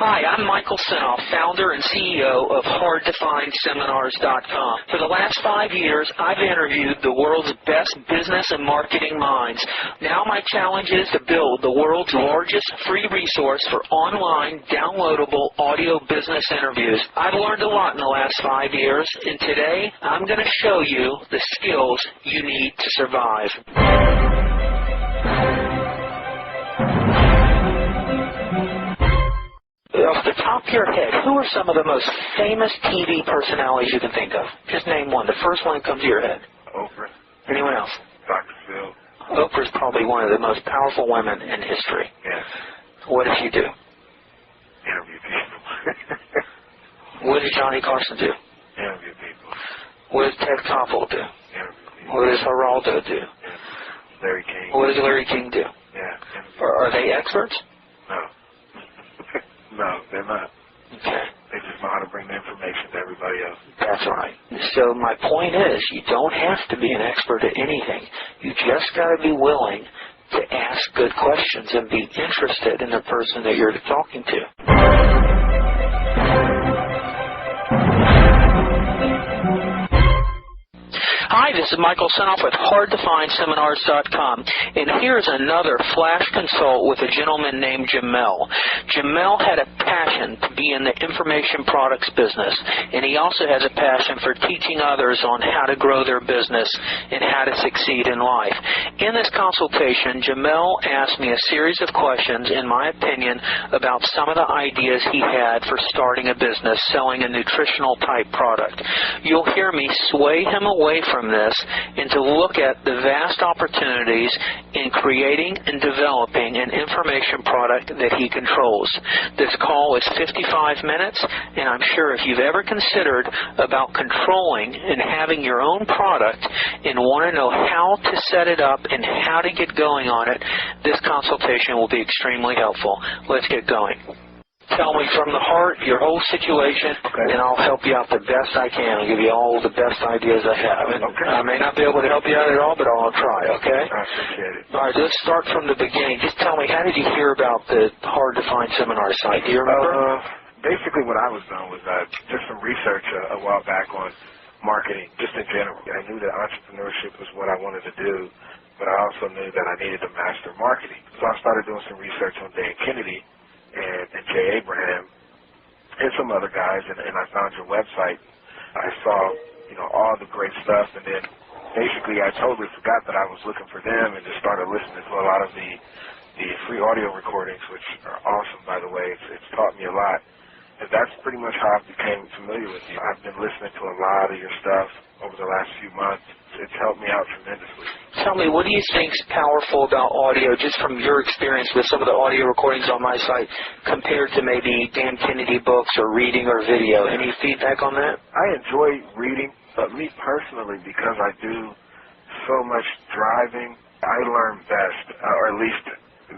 Hi, I'm Michael Senoff, founder and CEO of HardToFindSeminars.com. For the last 5 years, I've interviewed the world's best business and marketing minds. Now my challenge is to build the world's largest free resource for online, downloadable audio business interviews. I've learned a lot in the last 5 years, and today I'm going to show you the skills you need to survive. Off the top of your head, who are some of the most famous TV personalities you can think of? Just name one. The first one that comes to your head. Oprah. Anyone else? Dr. Phil. Oprah's probably one of the most powerful women in history. Yes. What does she do? Interview people. What does Johnny Carson do? Interview people. What does Ted Koppel do? Interview people. What does Geraldo do? Larry King. What does Larry King do? Yeah. Are they experts? No. No, they're not. Okay. They just know how to bring the information to everybody else. That's right. So my point is, you don't have to be an expert at anything. You just got to be willing to ask good questions and be interested in the person that you're talking to. Hi, this is Michael Senoff with HardToFindSeminars.com, and here's another flash consult with a gentleman named Jamell. Jamell had a passion to be in the information products business, and he also has a passion for teaching others on how to grow their business and how to succeed in life. In this consultation, Jamell asked me a series of questions, in my opinion, about some of the ideas he had for starting a business, selling a nutritional type product. You'll hear me sway him away from this and to look at the vast opportunities in creating and developing an information product that he controls. This call is 55 minutes, and I'm sure if you've ever considered about controlling and having your own product and want to know how to set it up and how to get going on it, this consultation will be extremely helpful. Let's get going. Tell me from the heart your whole situation, and I'll help you out the best I can. I'll give you all the best ideas I have. And I may not be able to help you out at all, but I'll try, okay? I appreciate it. All right, let's start from the beginning. Just tell me, how did you hear about the Hard to Find seminar site? Do you remember? Basically what I was doing was just some research a while back on marketing, just in general. I knew that entrepreneurship was what I wanted to do, but I also knew that I needed to master marketing. So I started doing some research on Dan Kennedy and Jay Abraham and some other guys, and I found your website. I saw, all the great stuff, and then basically I totally forgot that I was looking for them and just started listening to a lot of the free audio recordings, which are awesome, by the way. It's taught me a lot, and that's pretty much how I became familiar with you. I've been listening to a lot of your stuff over the last few months. It's helped me out tremendously. Tell me, what do you think is powerful about audio, just from your experience with some of the audio recordings on my site, compared to maybe Dan Kennedy books or reading or video? Any feedback on that? I enjoy reading, but me personally, because I do so much driving, I learn best, or at least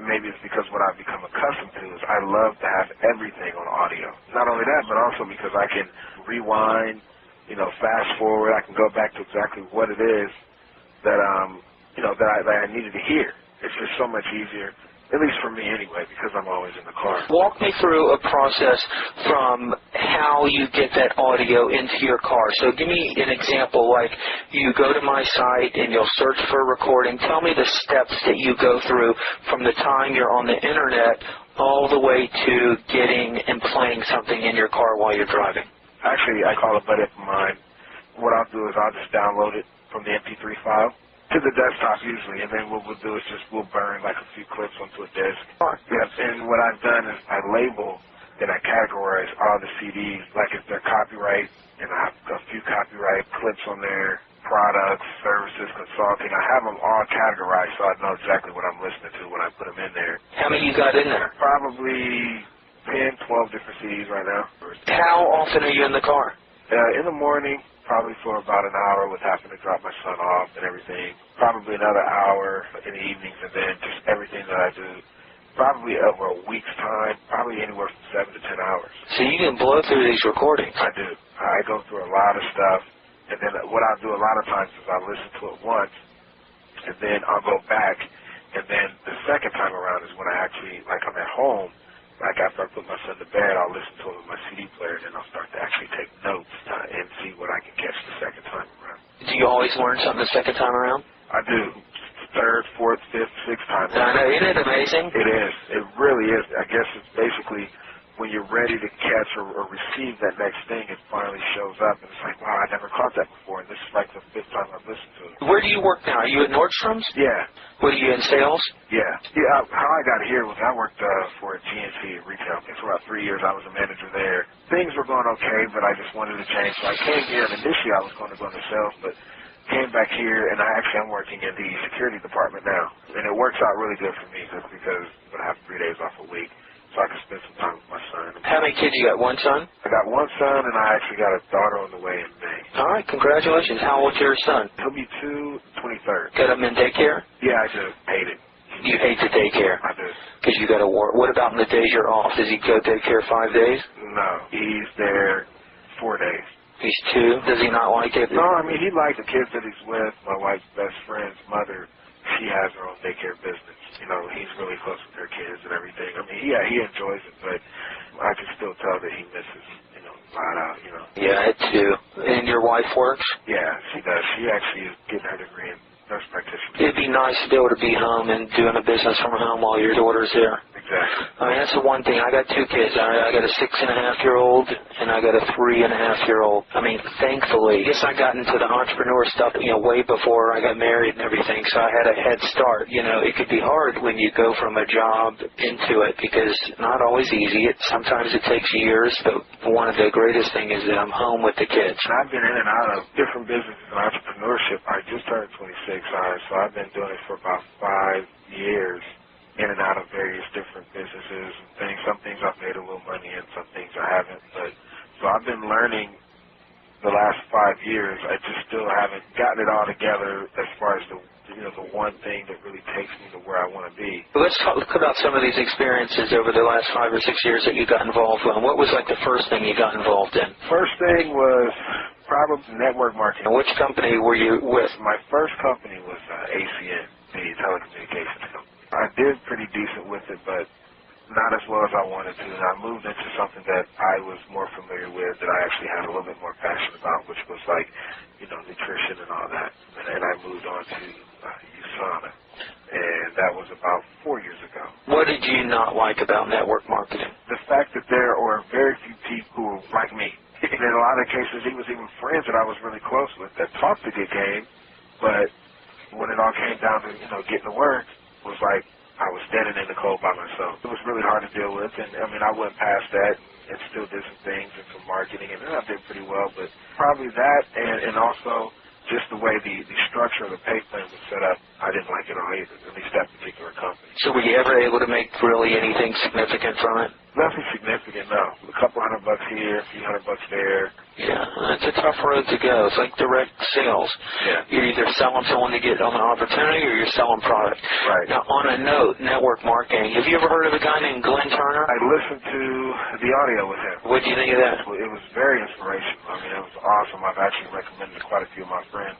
maybe it's because what I've become accustomed to is I love to have everything on audio. Not only that, but also because I can rewind, fast forward. I can go back to exactly what it is that I needed to hear. It's just so much easier, at least for me anyway, because I'm always in the car. Walk me through a process from how you get that audio into your car. So give me an example, like you go to my site and you'll search for a recording. Tell me the steps that you go through from the time you're on the internet all the way to getting and playing something in your car while you're driving. Actually, I call a buddy of mine. What I'll do is I'll just download it from the MP3 file to the desktop usually, and then what we'll do is we'll burn like a few clips onto a disk. Yes, and what I've done is I label and I categorize all the CDs, like if they're copyright, and I have a few copyright clips on there, products, services, consulting. I have them all categorized so I know exactly what I'm listening to when I put them in there. How many you got in there? Probably 10, 12 different CDs right now. How often are you in the car? In the morning, probably for about an hour with having to drop my son off and everything. Probably another hour in the evenings, and then just everything that I do. Probably over a week's time, probably anywhere from 7 to 10 hours. So you can blow through these recordings? I do. I go through a lot of stuff, and then what I'll do a lot of times is I'll listen to it once, and then I'll go back, and then the second time around is when I actually, like I'm at home, Like after I put my son to bed, I'll listen to him with my CD player, and then I'll start to actually take notes and see what I can catch the second time around. Do you always learn something the second time around? I do. Third, fourth, fifth, sixth time I around. know, isn't it amazing? It is. It really is. I guess it's basically when you're ready to catch or receive that next thing, it finally shows up, and it's like, wow, I never caught that before, and this is like the fifth time I've listened to it. Where do you work now? Are you at Nordstrom's? Yeah. What are you in sales? Yeah. Yeah. How I got here was I worked for a GNC in retail. For about 3 years, I was a manager there. Things were going okay, but I just wanted to change. So I came here, and initially I was going to go into sales, but came back here, and I'm working in the security department now. And it works out really good for me just because I have 3 days off a week, so I can spend some time with my son. How many kids you got? One son? I got one son, and I actually got a daughter on the way in May. All right, congratulations. How old's your son? He'll be 23rd. Got him in daycare? Yeah, I do. Hate it. You hate the daycare? I do. Because you got to work. What about in the days you're off? Does he go daycare 5 days? No, he's there 4 days. He's 2. Does he not like it? No, I mean, he likes the kids that he's with. My wife's best friend's mother, she has her own daycare business. You know, he's really close with her kids and everything. I mean, yeah, he enjoys it, but I can still tell that he misses, flat out, Yeah, it too. And your wife works? Yeah, she does. She actually is getting her degree in nurse practitioner. It'd be nice to be able to be home and doing a business from home while your daughter's there. Exactly. I mean, that's the one thing. I got 2 kids. I got a 6.5-year-old and I got a 3.5-year-old. I mean, thankfully, I guess I got into the entrepreneur stuff, way before I got married and everything, so I had a head start. It could be hard when you go from a job into it because it's not always easy. Sometimes it takes years, but one of the greatest things is that I'm home with the kids. And I've been in and out of different businesses and entrepreneurship. I just turned 26, so I've been doing it for about 5 years. In and out of various different businesses and things. Some things I've made a little money in, some things I haven't. But so I've been learning the last 5 years. I just still haven't gotten it all together as far as the one thing that really takes me to where I want to be. Let's talk about some of these experiences over the last 5 or 6 years that you got involved in. What was like the first thing you got involved in? First thing was probably network marketing. And which company were you with? My first company was ACN, the telecommunications company. I did pretty decent with it, but not as well as I wanted to. And I moved into something that I was more familiar with, that I actually had a little bit more passion about, which was like, nutrition and all that. And I moved on to USANA. And that was about 4 years ago. What did you not like about network marketing? The fact that there are very few people who are like me. And in a lot of cases, it was even friends that I was really close with that talked a good game, but when it all came down to, getting to work, it was like I was standing in the cold by myself. It was really hard to deal with, and I went past that and still did some things and some marketing, and I did pretty well, but probably that and also just the way the structure of the pay plan was set up, I didn't like it all either, at least that particular company. So were you ever able to make really anything significant from it? Nothing significant, no. A couple $100 here, a few $100 there. Yeah, it's a tough road to go. It's like direct sales. Yeah. You're either selling someone to get on an opportunity or you're selling product. Right. Now, on a note, network marketing, have you ever heard of a guy named Glenn Turner? I listened to the audio with him. What do you think of that? It was very inspirational. I mean, it was awesome. I've actually recommended to quite a few of my friends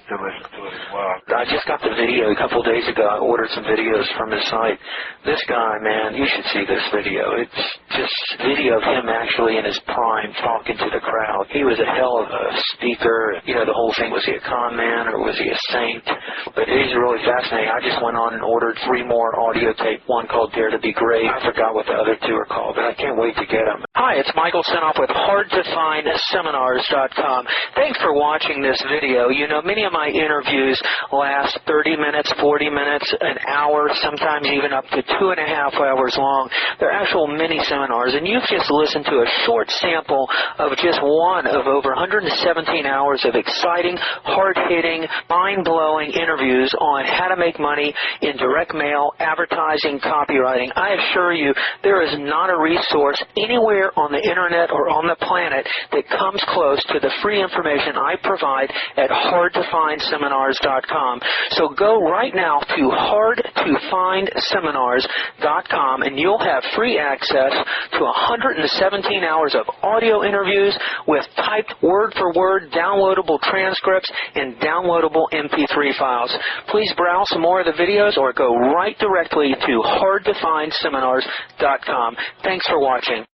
to listen to it as well. I just got the video a couple of days ago. I ordered some videos from his site. This guy, man, you should see this video. It's just video of him actually in his prime talking to the crowd. He was a hell of a speaker. The whole thing, was he a con man or was he a saint? But it is really fascinating. I just went on and ordered 3 more audio tape, one called Dare to Be Great. I forgot what the other 2 are called, but I can't wait to get them. Hi, it's Michael Senoff with HardToFindSeminars.com. Thanks for watching this video. Many of my interviews last 30 minutes, 40 minutes, an hour, sometimes even up to 2.5 hours long. They're actual mini seminars, and you've just listened to a short sample of just one of over 117 hours of exciting, hard-hitting, mind-blowing interviews on how to make money in direct mail, advertising, copywriting. I assure you, there is not a resource anywhere anywhere on the internet or on the planet that comes close to the free information I provide at hardtofindseminars.com. So go right now to hardtofindseminars.com and you'll have free access to 117 hours of audio interviews with typed word-for-word downloadable transcripts and downloadable MP3 files. Please browse some more of the videos or go right directly to hardtofindseminars.com. Thanks for watching.